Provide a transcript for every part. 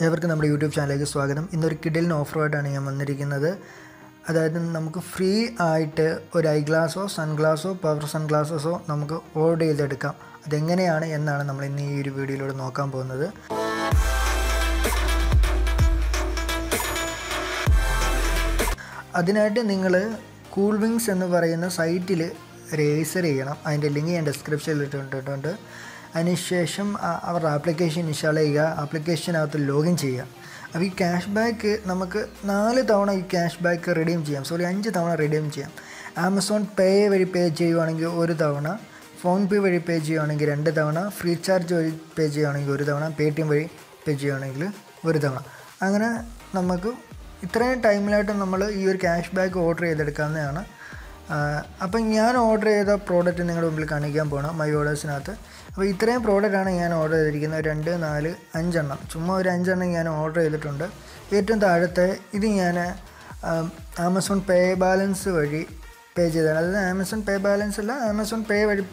ഏവർക്കും നമ്മുടെ യൂട്യൂബ് ചാനലിലേക്ക് സ്വാഗതം. ഇന്നൊരു കിഡിലിന് ഓഫറുമായിട്ടാണ് ഞാൻ വന്നിരിക്കുന്നത്. അതായത് നമുക്ക് ഫ്രീ ആയിട്ട് ഒരു ഐ ഗ്ലാസോ സൺഗ്ലാസോ പവർ സൺഗ്ലാസസോ നമുക്ക് ഓർഡർ ചെയ്തെടുക്കാം. അതെങ്ങനെയാണ് എന്നാണ് നമ്മൾ ഇന്ന് ഈ ഒരു വീഡിയോയിലൂടെ നോക്കാൻ പോകുന്നത്. അതിനായിട്ട് നിങ്ങൾ കൂൾ വിങ്സ് എന്ന് പറയുന്ന സൈറ്റിൽ രജിസ്റ്റർ ചെയ്യണം. അതിൻ്റെ ലിങ്ക് ഞാൻ ഡിസ്ക്രിപ്ഷനിൽ ഇട്ടിട്ടുണ്ട്. അതിനുശേഷം അവരുടെ ആപ്ലിക്കേഷൻ ഇൻസ്റ്റാൾ ചെയ്യുക. ആപ്ലിക്കേഷനകത്ത് ലോഗിൻ ചെയ്യുക. അപ്പോൾ ഈ ക്യാഷ് ബാക്ക് നമുക്ക് 4 തവണ ഈ ക്യാഷ് ബാക്ക് റിഡീം ചെയ്യാം. 5 തവണ റിഡീം ചെയ്യാം. ആമസോൺ പേ വഴി പേ ചെയ്യുവാണെങ്കിൽ 1 തവണ, ഫോൺ പേ വഴി പേ ചെയ്യുവാണെങ്കിൽ 2 തവണ, ഫ്രീ ചാർജ് വഴി പേ ചെയ്യുവാണെങ്കിൽ 1 തവണ, പേടിഎം വഴി പേ ചെയ്യുവാണെങ്കിൽ 1 തവണ. അങ്ങനെ നമുക്ക് ഇത്രയും ടൈമിലായിട്ട് നമ്മൾ ഈ ഒരു ക്യാഷ് ബാക്ക് ഓർഡർ ചെയ്തെടുക്കാവുന്നതാണ്. അപ്പം ഞാൻ ഓർഡർ ചെയ്ത പ്രോഡക്റ്റ് നിങ്ങളുടെ മുമ്പിൽ കാണിക്കാൻ പോകണം മൈ ഓർഡേഴ്സിനകത്ത്. അപ്പോൾ ഇത്രയും പ്രോഡക്റ്റാണ് ഞാൻ ഓർഡർ ചെയ്തിരിക്കുന്നത്. 2, 4, 5 എണ്ണം. ചുമ്മാ ഒരു 5 എണ്ണം ഞാൻ ഓർഡർ ചെയ്തിട്ടുണ്ട്. ഏറ്റവും താഴത്തെ ഇത് ഞാൻ ആമസോൺ പേ ബാലൻസ് വഴി പേ ചെയ്തതാണ്. അതായത് ആമസോൺ പേ ബാലൻസ് അല്ല, ആമസോൺ പേ വഴി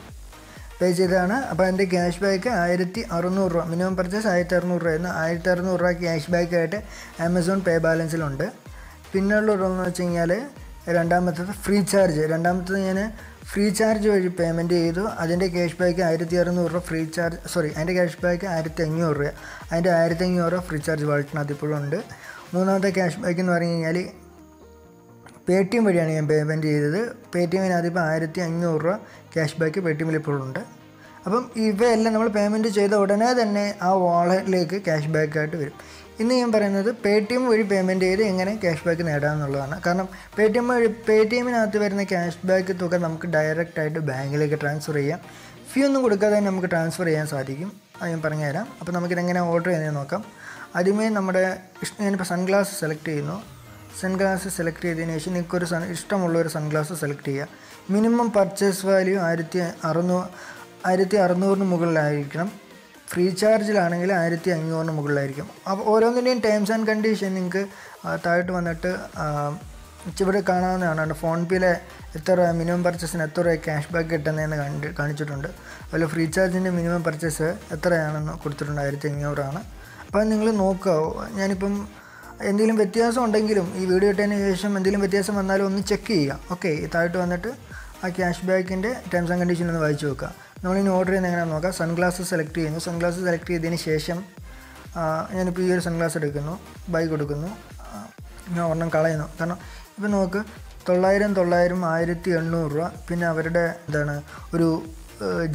പേ ചെയ്തതാണ്. അപ്പോൾ അതിൻ്റെ ക്യാഷ് ബാക്ക് 1600 രൂപ, മിനിമം പർച്ചേസ് 1600 രൂപയായിരുന്നു. 1600 രൂപ ക്യാഷ് ബാക്കായിട്ട് ആമസോൺ പേ ബാലൻസിലുണ്ട്. പിന്നെയുള്ളതെന്ന് വെച്ച് കഴിഞ്ഞാൽ രണ്ടാമത്തത് ഫ്രീ ചാർജ്. രണ്ടാമത്തത് ഞാൻ ഫ്രീ ചാർജ് വഴി പേയ്മെൻറ്റ് ചെയ്തു. അതിൻ്റെ ക്യാഷ് ബാക്ക് 1600 രൂപ ഫ്രീ ചാർജ്, അതിൻ്റെ ക്യാഷ് ബാക്ക് 1500 രൂപ. അതിൻ്റെ 1500 രൂപ ഫ്രീ ചാർജ് വാളറ്റിനകത്ത് ഇപ്പോഴും ഉണ്ട്. മൂന്നാമത്തെ ക്യാഷ് ബാക്ക് എന്ന് പറഞ്ഞു കഴിഞ്ഞാൽ പേടിഎം വഴിയാണ് ഞാൻ പേയ്മെൻറ്റ് ചെയ്തത്. പേടിഎമ്മിനകത്ത് ഇപ്പോൾ 1500 രൂപ ക്യാഷ് ബാക്ക് പേടിഎമ്മിൽ ഇപ്പോഴും ഉണ്ട്. അപ്പം ഇവയെല്ലാം നമ്മൾ പേയ്മെൻറ്റ് ചെയ്ത ഉടനെ തന്നെ ആ വാളറ്റിലേക്ക് ക്യാഷ് ബാക്കായിട്ട് വരും. ഇന്ന് ഞാൻ പറയുന്നത് പേടിഎം വഴി പേയ്മെൻറ്റ് ചെയ്ത് എങ്ങനെ ക്യാഷ് ബാക്ക് നേടാമെന്നുള്ളതാണ്. കാരണം പേടിഎമ്മിനകത്ത് വരുന്ന ക്യാഷ് ബാക്ക് തുക നമുക്ക് ഡയറക്റ്റായിട്ട് ബാങ്കിലേക്ക് ട്രാൻസ്ഫർ ചെയ്യാം. ഫീ ഒന്നും കൊടുക്കാതെ തന്നെ നമുക്ക് ട്രാൻസ്ഫർ ചെയ്യാൻ സാധിക്കും. അത് ഞാൻ പറഞ്ഞുതരാം. അപ്പോൾ നമുക്കിതെങ്ങനെ ഓർഡർ ചെയ്യുന്നത് നോക്കാം. ആദ്യമേ ഞാനിപ്പോൾ സൺഗ്ലാസ് സെലക്ട് ചെയ്യുന്നു. സൺഗ്ലാസ് സെലക്ട് ചെയ്തതിന് ശേഷം നിങ്ങൾക്കൊരു ഇഷ്ടമുള്ളൊരു സൺഗ്ലാസ് സെലക്ട് ചെയ്യുക. Minimum purchase value 1600 മുകളിലായിരിക്കണം. ഫ്രീ ചാർജിലാണെങ്കിൽ 1500 മുകളിലായിരിക്കും. അപ്പോൾ ഓരോന്നിൻ്റെയും ടേംസ് ആൻഡ് കണ്ടീഷൻ നിങ്ങൾക്ക് താഴോട്ട് വന്നിട്ട് ഇവിടെ കാണാവുന്നതാണ്. ഫോൺ പേയിലെ എത്ര രൂപ മിനിമം പർച്ചേസിന് എത്ര രൂപ ക്യാഷ് ബാക്ക് കിട്ടുന്നതെന്ന് കാണിച്ചിട്ടുണ്ട്. അതുപോലെ ഫ്രീ ചാർജിൻ്റെ മിനിമം പർച്ചേസ് എത്രയാണെന്ന് കൊടുത്തിട്ടുണ്ട്, 1500 ആണ്. അപ്പോൾ നിങ്ങൾ നോക്കുക. ഞാനിപ്പം എന്തെങ്കിലും വ്യത്യാസം ഉണ്ടെങ്കിലും ഈ വീഡിയോ ഇട്ടതിന് ശേഷം എന്തെങ്കിലും വ്യത്യാസം വന്നാലും ഒന്ന് ചെക്ക് ചെയ്യുക. ഓക്കെ, താഴോട്ട് വന്നിട്ട് ആ ക്യാഷ് ബാക്കിൻ്റെ ടേംസ് ആൻഡ് കണ്ടീഷൻ ഒന്ന് വായിച്ച് നോക്കുക. നമ്മളിനി ഓർഡർ ചെയ്യുന്നത് എങ്ങനെയാണെന്ന് നോക്കാം. സൺഗ്ലാസ് സെലക്ട് ചെയ്യുന്നു. സൺഗ്ലാസ് സെലക്ട് ചെയ്തതിന് ശേഷം ഞാനിപ്പോൾ ഈ ഒരു സൺഗ്ലാസ് എടുക്കുന്നു, ബൈ കൊടുക്കുന്നു. ഞാൻ ഒരെണ്ണം കളയുന്നു. കാരണം ഇപ്പം നോക്ക് 900, 1800 രൂപ. പിന്നെ അവരുടെ ഒരു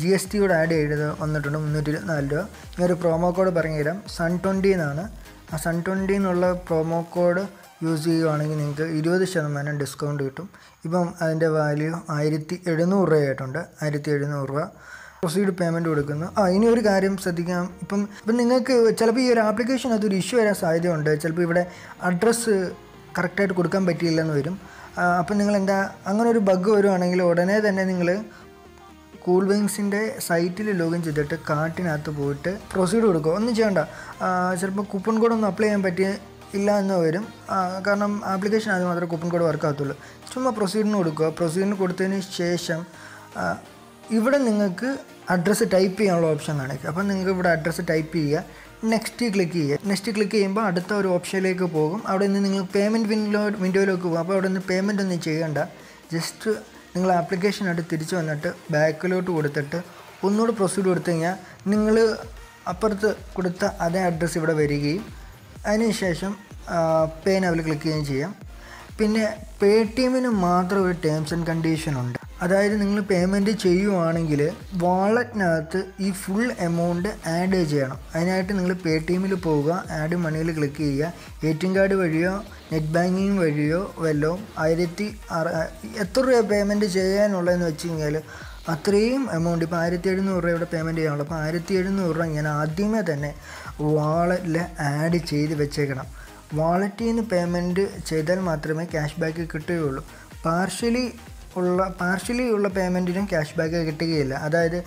GST കൂടെ ആഡ് ചെയ്ത് വന്നിട്ടുണ്ട് 324 രൂപ. ഈ ഒരു പ്രോമോ കോഡ് പറഞ്ഞു തരാം. Sun20 എന്നാണ്. ആ Sun20 എന്നുള്ള പ്രോമോ കോഡ് യൂസ് ചെയ്യുകയാണെങ്കിൽ നിങ്ങൾക്ക് 20% ഡിസ്കൗണ്ട് കിട്ടും. ഇപ്പം അതിൻ്റെ വാല്യൂ 1700 രൂപയായിട്ടുണ്ട്. 1700 രൂപ. പ്രൊസീഡ് പേയ്മെൻറ്റ് കൊടുക്കുന്നു. ഇനി ഒരു കാര്യം ശ്രദ്ധിക്കാം. ഇപ്പം നിങ്ങൾക്ക് ചിലപ്പോൾ ഈ ഒരു ആപ്ലിക്കേഷൻ അതൊരു ഇഷ്യൂ വരാൻ സാധ്യതയുണ്ട്. ചിലപ്പോൾ ഇവിടെ അഡ്രസ്സ് കറക്റ്റായിട്ട് കൊടുക്കാൻ പറ്റിയില്ലെന്ന് വരും. അപ്പം നിങ്ങൾ അങ്ങനെ ഒരു ബഗ് വരുവാണെങ്കിൽ ഉടനെ തന്നെ നിങ്ങൾ കൂൾ വിങ്സിൻ്റെ സൈറ്റിൽ ലോഗിൻ ചെയ്തിട്ട് കാർട്ടിനകത്ത് പോയിട്ട് പ്രൊസീഡ് കൊടുക്കുക. ഒന്നും ചെയ്യണ്ട. ചിലപ്പോൾ കൂപ്പൺ കോഡൊന്നും അപ്ലൈ ചെയ്യാൻ ഇല്ല എന്ന് വരും. കാരണം ആപ്ലിക്കേഷൻ അത് മാത്രമേ കൂപ്പൺ കോഡ് വർക്ക് ആകത്തുള്ളൂ. ചുമ്മാ പ്രൊസീഡിന് കൊടുക്കുക. പ്രൊസീഡിന് കൊടുത്തതിന് ശേഷം ഇവിടെ നിങ്ങൾക്ക് അഡ്രസ്സ് ടൈപ്പ് ചെയ്യാനുള്ള ഓപ്ഷൻ കാണിക്കുക. അപ്പം നിങ്ങൾക്ക് ഇവിടെ അഡ്രസ്സ് ടൈപ്പ് ചെയ്യുക. നെക്സ്റ്റ് ക്ലിക്ക് ചെയ്യുക. നെക്സ്റ്റ് ക്ലിക്ക് ചെയ്യുമ്പോൾ അടുത്ത ഒരു ഓപ്ഷനിലേക്ക് പോകും. അവിടെ നിന്ന് നിങ്ങൾ പേയ്മെൻറ്റ് വിൻഡോയിലേക്ക് പോകും. അപ്പോൾ അവിടെ നിന്ന് പേയ്മെൻ്റ് ഒന്നും ചെയ്യേണ്ട. ജസ്റ്റ് നിങ്ങൾ ആപ്ലിക്കേഷനായിട്ട് തിരിച്ച് വന്നിട്ട് ബാക്കിലോട്ട് കൊടുത്തിട്ട് ഒന്നുകൂടെ പ്രൊസീഡ് കൊടുത്തു കഴിഞ്ഞാൽ നിങ്ങൾ അപ്പുറത്ത് കൊടുത്ത അതേ അഡ്രസ്സ് ഇവിടെ വരികയും അതിനുശേഷം പേ നൗവിൽ ക്ലിക്ക് ചെയ്യുകയും ചെയ്യാം. പിന്നെ പേടിഎമ്മിന് മാത്രം ഒരു ടേംസ് ആൻഡ് കണ്ടീഷൻ ഉണ്ട്. അതായത് നിങ്ങൾ പേയ്മെൻറ്റ് ചെയ്യുവാണെങ്കിൽ വാളറ്റിനകത്ത് ഈ ഫുൾ എമൗണ്ട് ആഡ് ചെയ്യണം. അതിനായിട്ട് നിങ്ങൾ പേടിഎമ്മിൽ പോവുക, ആഡ് മണിയിൽ ക്ലിക്ക് ചെയ്യുക. ATM കാർഡ് വഴിയോ നെറ്റ് ബാങ്കിങ് വഴിയോ വല്ലതും എത്ര രൂപ പേയ്മെൻറ്റ് ചെയ്യാനുള്ളതെന്ന് വെച്ച് കഴിഞ്ഞാൽ അത്രയും എമൗണ്ട്, ഇപ്പോൾ 1700 രൂപ ഇവിടെ പേയ്മെൻറ്റ് ചെയ്യാനുള്ളൂ. അപ്പോൾ 1700 രൂപ ഞാൻ ആദ്യമേ തന്നെ വാളറ്റിൽ ആഡ് ചെയ്ത് വെച്ചേക്കണം. വാളറ്റിൽ നിന്ന് പേയ്മെൻറ്റ് ചെയ്താൽ മാത്രമേ ക്യാഷ് ബാക്ക് കിട്ടുകയുള്ളൂ. പാർഷ്യലി ഉള്ള പേയ്മെൻറ്റിനും ക്യാഷ് ബാക്ക് കിട്ടുകയില്ല. അതായത്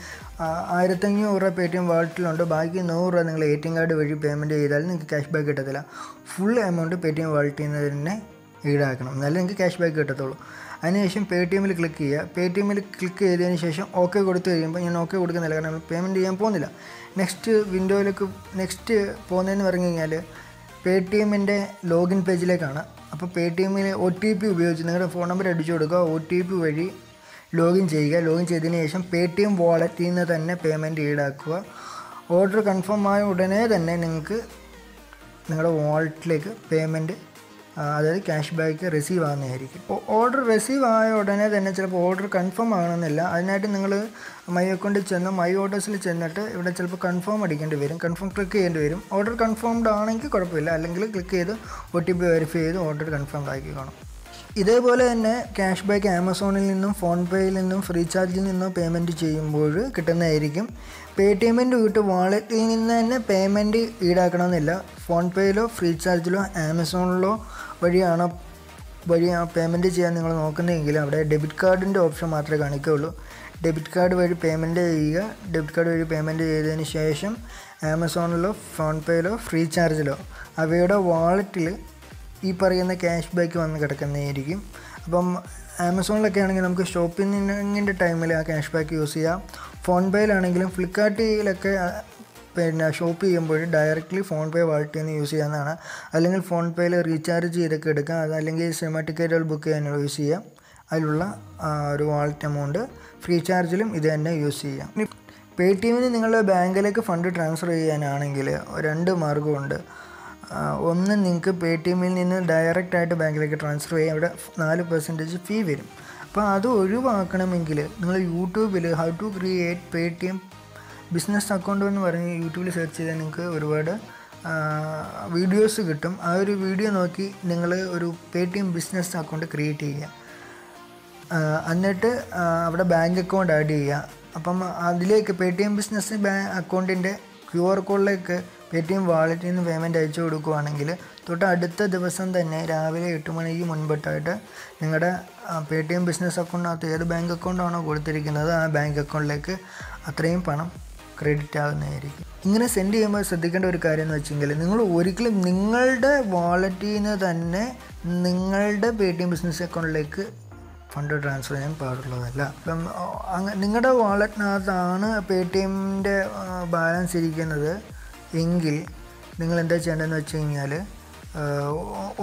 1500 രൂപ പേടിഎം വാളറ്റിലുണ്ട്, ബാക്കി 100 രൂപ നിങ്ങൾ ATM കാർഡ് വഴി പേയ്മെൻറ്റ് ചെയ്താൽ നിങ്ങൾക്ക് ക്യാഷ് ബാക്ക് കിട്ടത്തില്ല. ഫുൾ എമൗണ്ട് പേടിഎം വാളറ്റിൽ നിന്ന് തന്നെ ഈടാക്കണം, എന്നാലേ നിങ്ങൾക്ക് ക്യാഷ് ബാക്ക് കിട്ടത്തുള്ളൂ. അതിനുശേഷം പേടിഎമ്മിൽ ക്ലിക്ക് ചെയ്യുക. പേടിഎമ്മിൽ ക്ലിക്ക് ചെയ്തതിന് ശേഷം ഓക്കെ കൊടുത്തു കഴിയുമ്പോൾ ഞാൻ ഓക്കെ കൊടുക്കുന്നില്ല, കാരണം പേയ്മെൻറ്റ് ചെയ്യാൻ പോകുന്നില്ല. നെക്സ്റ്റ് വിൻഡോയിലേക്ക് പോകുന്നതെന്ന് പറഞ്ഞു കഴിഞ്ഞാൽ പേ ടി എമ്മിൻ്റെ ലോഗിൻ പേജിലേക്കാണ്. അപ്പോൾ പേ ടി എമ്മിൽ OTP ഉപയോഗിച്ച് നിങ്ങളുടെ ഫോൺ നമ്പർ അടിച്ചു കൊടുക്കുക, OTP വഴി ലോഗിൻ ചെയ്യുക. ലോഗിൻ ചെയ്തതിന് ശേഷം പേ ടി എം വാളറ്റിൽ നിന്ന് തന്നെ പേയ്മെൻറ്റ് ഈടാക്കുക. ഓർഡർ കൺഫേം ആയ ഉടനെ തന്നെ നിങ്ങൾക്ക് നിങ്ങളുടെ വാളറ്റിലേക്ക് പേയ്മെൻറ്റ്, അതായത് ക്യാഷ് ബാക്ക് റിസീവ് ആകുന്നതായിരിക്കും. അപ്പോൾ ഓർഡർ റിസീവ് ആയ ഉടനെ തന്നെ ചിലപ്പോൾ ഓർഡർ കൺഫേം ആകണമെന്നില്ല. അതിനായിട്ട് നിങ്ങൾ മൈ അക്കൗണ്ടിൽ ചെന്ന് മൈ ഓർഡേഴ്സിൽ ചെന്നിട്ട് ഇവിടെ ചിലപ്പോൾ കൺഫേം അടിക്കേണ്ടി വരും, കൺഫേം ക്ലിക്ക് ചെയ്യേണ്ടി വരും. ഓർഡർ കൺഫേംഡ് ആണെങ്കിൽ കുഴപ്പമില്ല, അല്ലെങ്കിൽ ക്ലിക്ക് ചെയ്ത് OTP വെരിഫൈ ചെയ്ത് ഓർഡർ കൺഫേംഡ് ആക്കി കാണും. ഇതേപോലെ തന്നെ ക്യാഷ് ബാക്ക് ആമസോണിൽ നിന്നും ഫോൺപേയിൽ നിന്നും ഫ്രീ ചാർജിൽ നിന്നും പേയ്മെൻറ്റ് ചെയ്യുമ്പോൾ കിട്ടുന്നതായിരിക്കും. പേ ടി എമ്മിൻ്റെ വാളറ്റിൽ നിന്ന് തന്നെ പേയ്മെൻറ്റ് ഈടാക്കണമെന്നില്ല. ഫോൺപേയിലോ ഫ്രീ ചാർജിലോ ആമസോണിലോ വഴിയാണ് പേയ്മെൻറ്റ് ചെയ്യാൻ നിങ്ങൾ നോക്കുന്നതെങ്കിൽ അവിടെ ഡെബിറ്റ് കാർഡിൻ്റെ ഓപ്ഷൻ മാത്രമേ കാണിക്കുകയുള്ളൂ. ഡെബിറ്റ് കാർഡ് വഴി പേയ്മെൻറ്റ് ചെയ്യുക. ഡെബിറ്റ് കാർഡ് വഴി പേയ്മെൻറ്റ് ചെയ്തതിന് ശേഷം ആമസോണിലോ ഫോൺപേയിലോ ഫ്രീ ചാർജിലോ അവയുടെ വാളറ്റിൽ ഈ പറയുന്ന ക്യാഷ് ബാക്ക് വന്ന് കിടക്കുന്നതായിരിക്കും. അപ്പം ആമസോണിലൊക്കെ ആണെങ്കിൽ നമുക്ക് ഷോപ്പിങ്ങിൻ്റെ ടൈമിൽ ആ ക്യാഷ് ബാക്ക് യൂസ് ചെയ്യാം. ഫോൺപേയിലാണെങ്കിലും ഫ്ലിപ്കാർട്ടിലൊക്കെ പിന്നെ ഷോപ്പ് ചെയ്യുമ്പോൾ ഡയറക്റ്റ്ലി ഫോൺപേ വാളറ്റിൽ നിന്ന് യൂസ് ചെയ്യാവുന്നതാണ്. അല്ലെങ്കിൽ ഫോൺപേയിൽ റീചാർജ് ചെയ്തൊക്കെ എടുക്കാം. അതല്ലെങ്കിൽ സിനിമ ടിക്കറ്റുകൾ ബുക്ക് ചെയ്യാൻ യൂസ് ചെയ്യാം. അതിലുള്ള ഒരു വാളറ്റ് എമൗണ്ട് ഫ്രീ ചാർജിലും ഇത് തന്നെ യൂസ് ചെയ്യാം. പേ ടി എമ്മിന് നിങ്ങളുടെ ബാങ്കിലേക്ക് ഫണ്ട് ട്രാൻസ്ഫർ ചെയ്യാനാണെങ്കിൽ 2 മാർഗ്ഗമുണ്ട്. ഒന്ന്, നിങ്ങൾക്ക് പേ ടി എമ്മിൽ നിന്ന് ഡയറക്റ്റായിട്ട് ബാങ്കിലേക്ക് ട്രാൻസ്ഫർ ചെയ്യാം. അവിടെ 4% ഫീ വരും. അപ്പോൾ അത് ഒഴിവാക്കണമെങ്കിൽ നിങ്ങൾ യൂട്യൂബിൽ how to create Paytm business account എന്ന് പറഞ്ഞ് യൂട്യൂബിൽ സെർച്ച് ചെയ്താൽ നിങ്ങൾക്ക് ഒരുപാട് വീഡിയോസ് കിട്ടും. ആ ഒരു വീഡിയോ നോക്കി നിങ്ങൾ ഒരു Paytm business account create ചെയ്യുക. എന്നിട്ട് അവിടെ ബാങ്ക് അക്കൗണ്ട് ആഡ് ചെയ്യുക. അപ്പം അതിലേക്ക് പേ ടി എം ബിസിനസ് അക്കൗണ്ടിൻ്റെ QR കോഡിലേക്ക് പേ ടി എം വാളറ്റിൽ നിന്ന് പേയ്മെൻറ്റ് അയച്ചു കൊടുക്കുകയാണെങ്കിൽ തൊട്ട് അടുത്ത ദിവസം തന്നെ രാവിലെ 8 മണിക്ക് മുൻപിട്ടായിട്ട് നിങ്ങളുടെ പേ ടി എം ബിസിനസ് അക്കൗണ്ടിനകത്ത് ഏത് ബാങ്ക് അക്കൗണ്ടാണോ കൊടുത്തിരിക്കുന്നത് ആ ബാങ്ക് അക്കൗണ്ടിലേക്ക് അത്രയും പണം ക്രെഡിറ്റ് ആകുന്നതായിരിക്കും. ഇങ്ങനെ സെൻഡ് ചെയ്യുമ്പോൾ ശ്രദ്ധിക്കേണ്ട ഒരു കാര്യം എന്ന് വെച്ചെങ്കിൽ നിങ്ങൾ ഒരിക്കലും നിങ്ങളുടെ വാളറ്റിൽ നിന്ന് തന്നെ നിങ്ങളുടെ പേ ടി എം ബിസിനസ് അക്കൗണ്ടിലേക്ക് ഫണ്ട് ട്രാൻസ്ഫർ ചെയ്യാൻ പാടുള്ളതല്ല. അപ്പം നിങ്ങളുടെ വാളറ്റിനകത്താണ് പേ ടി എമ്മിൻ്റെ ബാലൻസ് ഇരിക്കുന്നത് എങ്കിൽ നിങ്ങൾ എന്താ ചെയ്യേണ്ടതെന്ന് വെച്ച് കഴിഞ്ഞാൽ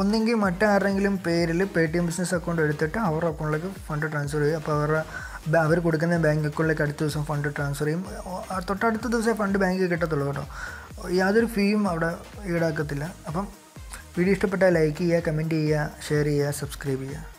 ഒന്നെങ്കിൽ മറ്റാരുടെങ്കിലും പേരിൽ pay T M business account എടുത്തിട്ട് അവരുടെ അക്കൗണ്ടിലേക്ക് ഫണ്ട് ട്രാൻസ്ഫർ ചെയ്യും. അപ്പോൾ അവർ കൊടുക്കുന്ന ബാങ്ക് അക്കൗണ്ടിലേക്ക് അടുത്ത ദിവസം ഫണ്ട് ട്രാൻസ്ഫർ ചെയ്യും. തൊട്ടടുത്ത ദിവസമേ ഫണ്ട് ബാങ്കിൽ കിട്ടത്തുള്ളൂ കേട്ടോ. യാതൊരു ഫീയും അവിടെ ഈടാക്കത്തില്ല. അപ്പം വീഡിയോ ഇഷ്ടപ്പെട്ടാൽ ലൈക്ക് ചെയ്യുക, കമൻറ്റ് ചെയ്യുക, ഷെയർ ചെയ്യുക, സബ്സ്ക്രൈബ് ചെയ്യുക.